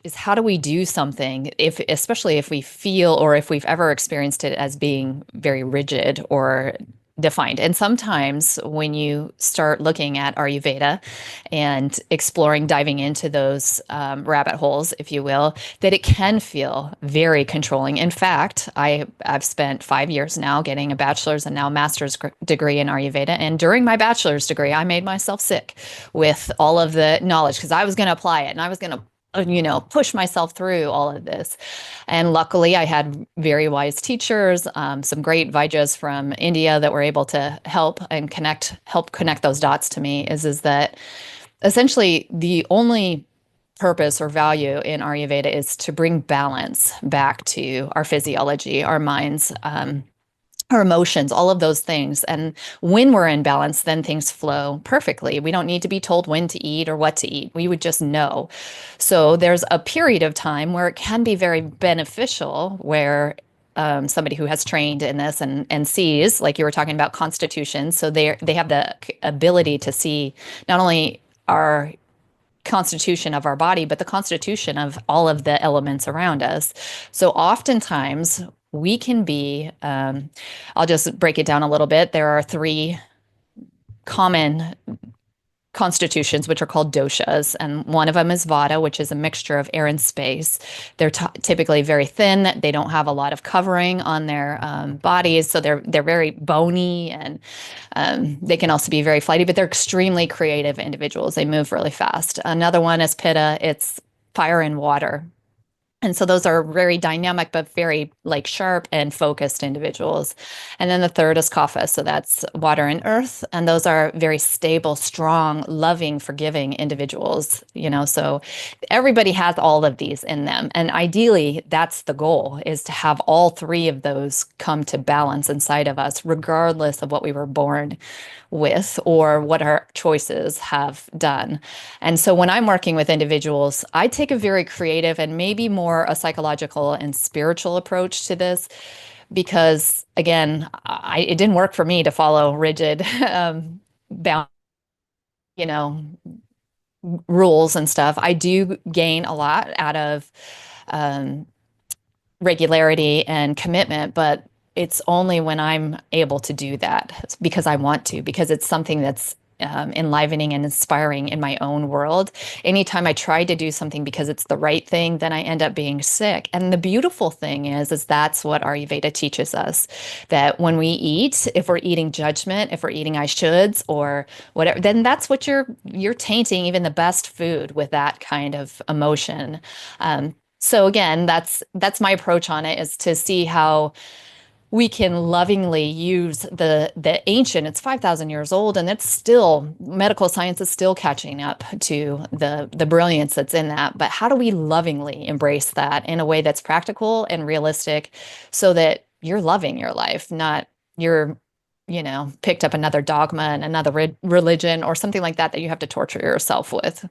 is how do we do something if, especially if we feel or if we've ever experienced it as being very rigid or defined. And sometimes when you start looking at Ayurveda and exploring, diving into those rabbit holes, if you will, that it can feel very controlling. In fact, I've spent 5 years now getting a bachelor's and now master's degree in Ayurveda. And during my bachelor's degree, I made myself sick with all of the knowledge because I was going to apply it and I was going to push myself through all of this. And luckily, I had very wise teachers, some great Vajas from India that were able to help connect those dots to me. Is that essentially the only purpose or value in Ayurveda is to bring balance back to our physiology, our minds, our emotions, all of those things. And when we're in balance, then things flow perfectly. We don't need to be told when to eat or what to eat. We would just know. So there's a period of time where it can be very beneficial, where somebody who has trained in this and sees, like you were talking about constitution, so they have the ability to see not only our constitution of our body, but the constitution of all of the elements around us. So oftentimes we can be, I'll just break it down a little bit. There are three common constitutions, which are called doshas. And one of them is Vata, which is a mixture of air and space. They're typically very thin. They don't have a lot of covering on their bodies. So they're very bony, and they can also be very flighty, but they're extremely creative individuals. They move really fast. Another one is Pitta. It's fire and water. And so those are very dynamic, but very like sharp and focused individuals. And then the third is Kapha. So that's water and earth. And those are very stable, strong, loving, forgiving individuals, so everybody has all of these in them. And ideally, that's the goal, is to have all three of those come to balance inside of us, regardless of what we were born with or what our choices have done. And so when I'm working with individuals, I take a very creative and maybe more a psychological and spiritual approach to this because, again, it didn't work for me to follow rigid bound, you know, rules and stuff. I do gain a lot out of um, regularity and commitment, but it's only when I'm able to do that because I want to, because it's something that's enlivening and inspiring in my own world. Anytime I try to do something because it's the right thing, then I end up being sick. And the beautiful thing is that's what Ayurveda teaches us, that when we eat, if we're eating judgment, if we're eating I shoulds or whatever, then that's what you're tainting even the best food with that kind of emotion. So again, that's my approach on it, is to see how we can lovingly use the ancient. It's 5,000 years old, and it's still, medical science is still catching up to the brilliance that's in that. But how do we lovingly embrace that in a way that's practical and realistic, so that you're loving your life, not you're picked up another dogma and another religion or something like that you have to torture yourself with.